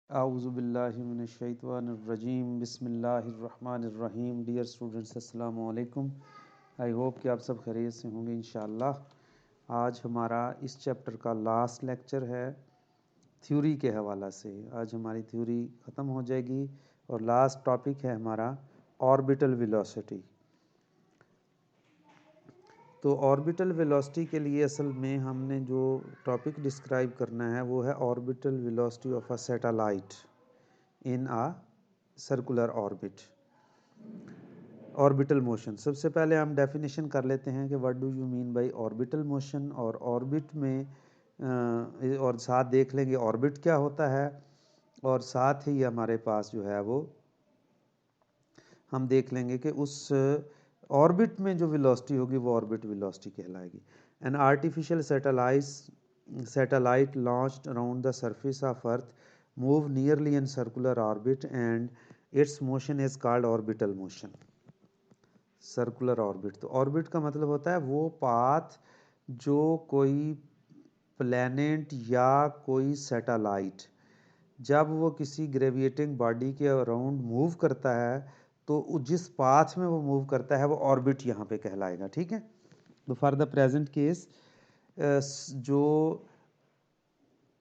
आऊज़ुबिल्लाहि मिनश्शैतानिर्रजीम बिस्मिल्लाहिर्रहमानिर्रहीम। Dear students, अस्सलामु अलैकुम। आई होप कि आप सब खैरियत से होंगे इंशाअल्लाह। आज हमारा इस चैप्टर का लास्ट लेक्चर है थ्योरी के हवाला से। आज हमारी थ्योरी ख़त्म हो जाएगी और लास्ट टॉपिक है हमारा ऑर्बिटल वेलोसिटी। तो ऑर्बिटल वेलोसिटी के लिए असल में हमने जो टॉपिक डिस्क्राइब करना है वो है orbital velocity of a satellite in a circular orbit, orbital motion. सबसे पहले हम डेफिनेशन कर लेते हैं कि what do you mean by orbital motion, और ऑर्बिट में और साथ देख लेंगे ऑर्बिट क्या होता है, और साथ ही हमारे पास जो है वो हम देख लेंगे कि उस ऑर्बिट में जो वेलोसिटी होगी वो ऑर्बिट वेलोसिटी कहलाएगी। An artificial satellite launched around the surface of earth move nearly in circular orbit and its motion is called orbital motion. Circular orbit, तो ऑर्बिट का मतलब होता है वो पाथ जो कोई प्लैनेट या कोई सैटेलाइट जब वो किसी ग्रेविएटिंग बॉडी के अराउंड मूव करता है तो जिस पाथ में वो मूव करता है वो ऑर्बिट यहाँ पे कहलाएगा। ठीक है, तो फॉर द प्रेजेंट केस जो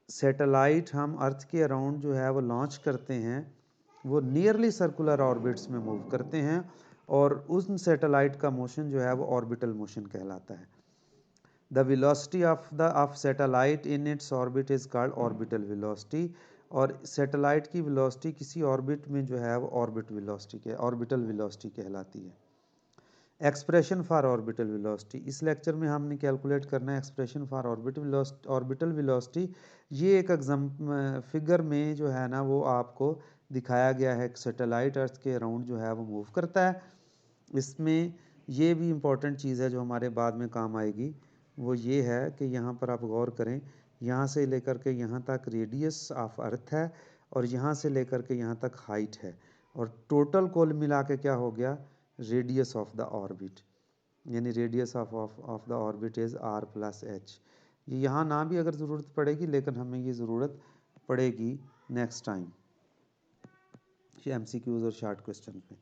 सैटेलाइट हम अर्थ के अराउंड जो है वो लॉन्च करते हैं वो नियरली सर्कुलर ऑर्बिट्स में मूव करते हैं, और उस सैटेलाइट का मोशन जो है वो ऑर्बिटल मोशन कहलाता है। The velocity of satellite in its orbit is called orbital velocity, और सैटेलाइट की वेलोसिटी किसी ऑर्बिट में जो है वो ऑर्बिटल वेलोसिटी कहलाती है। एक्सप्रेशन फॉर ऑर्बिटल वेलोसिटी, इस लेक्चर में हमने कैलकुलेट करना है एक्सप्रेशन फॉर ऑर्बिटल वेलोसिटी। ये एक फिगर में जो है ना वो आपको दिखाया गया है। सैटेलाइट अर्थ के अराउंड जो है वो मूव करता है। इसमें ये भी इम्पोर्टेंट चीज़ है जो हमारे बाद में काम आएगी, वो ये है कि यहाँ पर आप गौर करें, यहाँ से लेकर के यहाँ तक रेडियस ऑफ अर्थ है और यहाँ से लेकर के यहाँ तक हाइट है, और टोटल कुल मिला के क्या हो गया, रेडियस ऑफ द ऑर्बिट, यानी radius of the orbit is r plus H. ये यहाँ ना भी अगर ज़रूरत पड़ेगी लेकिन हमें ये ज़रूरत पड़ेगी नेक्स्ट टाइम MCQs और शार्ट क्वेश्चन पे।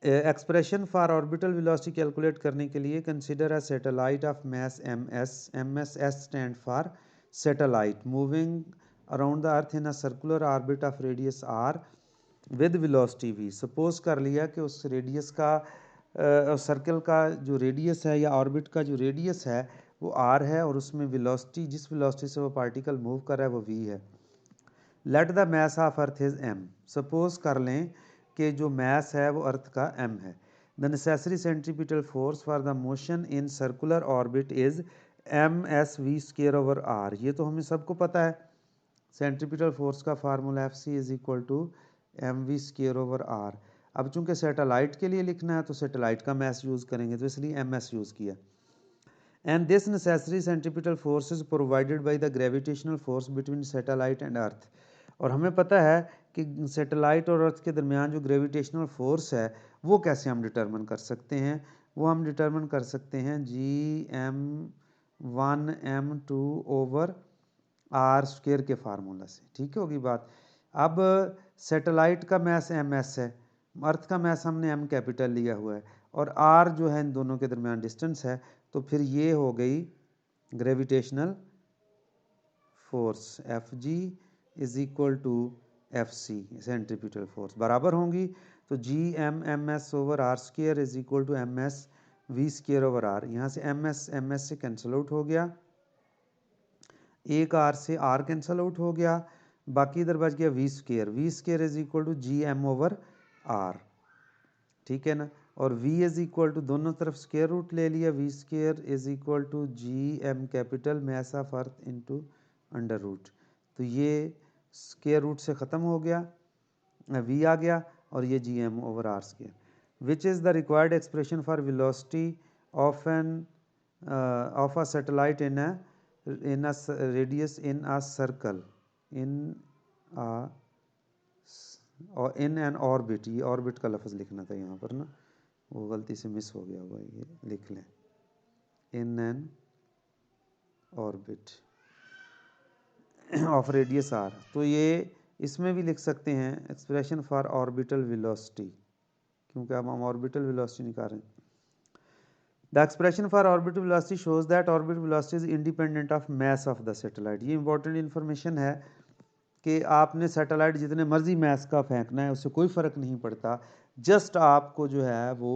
Expression for orbital velocity calculate करने के लिए consider a satellite of mass S stand for satellite moving around the earth in a circular orbit of radius r with velocity v। Suppose कर लिया कि उस radius का circle का जो रेडियस है या ऑर्बिट का जो रेडियस है वो r है, और उसमें वेलोसिटी जिस वेलोसिटी से वो पार्टिकल मूव कर रहा है वो v है। Let the mess of earth is m। Suppose कर लें कि जो मैस है वो अर्थ का m है। The necessary centripetal force for the motion in circular orbit is msv²/r। ये तो हमें सबको पता है। सेंट्रीपिटल फोर्स का formula Fc is equal to mv²/r। अब चूंकि सैटेलाइट के लिए लिखना है तो सैटेलाइट का मैस यूज़ करेंगे, तो इसलिए ms यूज़ किया। And this necessary centripetal force is provided by the gravitational force between satellite and earth. और हमें पता है कि सैटेलाइट और अर्थ के दरमियान जो ग्रेविटेशनल फोर्स है वो कैसे हम डिटरमिन कर सकते हैं, वो हम डिटरमिन कर सकते हैं Gm1m2/r² के फार्मूला से। ठीक होगी बात। अब सैटेलाइट का मैस ms है, अर्थ का मैस हमने m कैपिटल लिया हुआ है, और r जो है इन दोनों के दरमियान डिस्टेंस है, तो फिर ये हो गई gravitational force Fg is equal to Fc, centripetal force बराबर होंगी। तो Gm/ms/r² is equal to msv²/r। यहाँ से ms से कैंसिल आउट हो गया, एक r से r कैंसिल आउट हो गया, बाकी इधर बच गया v² is equal to Gm/r। ठीक है ना, और v इज इक्वल टू दोनों तरफ स्क्वायर रूट ले लिया, v² is equal to Gm capital mass of earth into under root. तो ये स्क्वायर रूट से ख़त्म हो गया, v आ गया, और ये Gm/r², which is the required expression for velocity of a satellite in a radius in a circle in an orbit. ये ऑर्बिट का लफ्ज़ लिखना था यहाँ पर ना, वो गलती से मिस हो गया हुआ, ये लिख लें in an orbit. Of radius R. तो ये इसमें भी लिख सकते हैं एक्सप्रेशन फॉर ऑर्बिटल वेलोसिटी, क्योंकि अब हम ऑर्बिटल वेलोसिटी निकाल रहे हैं। The expression for orbital velocity shows that orbital velocity is independent of mass of the satellite. ये इंपॉर्टेंट इन्फॉर्मेशन है कि आपने सैटेलाइट जितने मर्जी मास का फेंकना है, उससे कोई फ़र्क नहीं पड़ता, जस्ट आपको जो है वो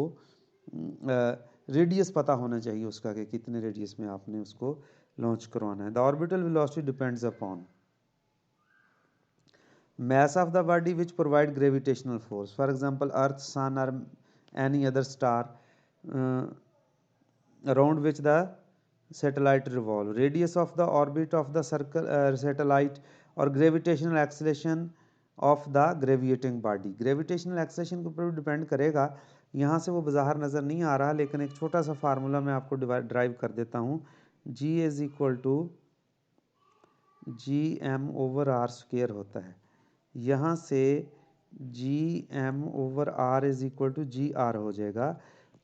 रेडियस पता होना चाहिए उसका कि कितने रेडियस में आपने उसको लॉन्च करवाना है। The orbital velocity depends upon mass of the body which provide gravitational force, for example earth, sun or any other star around which the satellite revolve, radius of the orbit of the circle satellite और gravitational acceleration of the gravitating body। gravitational acceleration के ऊपर depend करेगा, यहाँ से वो बाहर नज़र नहीं आ रहा, लेकिन एक छोटा सा फार्मूला मैं आपको ड्राइव कर देता हूँ। G is equal to G M over R square होता है। यहाँ से G M over R is equal to G R हो जाएगा।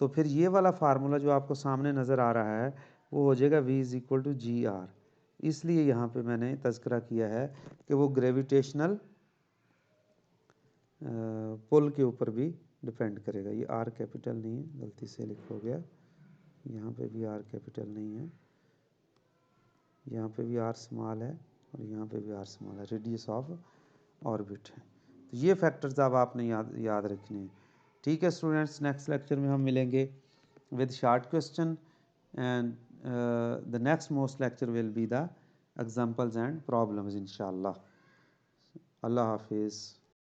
तो फिर ये वाला फार्मूला जो आपको सामने नज़र आ रहा है वो हो जाएगा v is equal to G R. इसलिए यहाँ पे मैंने तज़किरा किया है कि वो ग्रेविटेशनल पुल के ऊपर भी डिपेंड करेगा। ये आर कैपिटल नहीं है, गलती से लिख हो गया, यहाँ पे भी आर कैपिटल नहीं है, यहाँ पे भी आर स्मॉल है और यहाँ पे भी आर स्मॉल है, रेडियस ऑफ ऑर्बिट है। तो ये फैक्टर्स अब आपने याद रखने हैं। ठीक है स्टूडेंट्स, नेक्स्ट लेक्चर में हम मिलेंगे with short question and the next most lecture will be the examples and problems इंशाल्लाह। अल्लाह हाफिज़।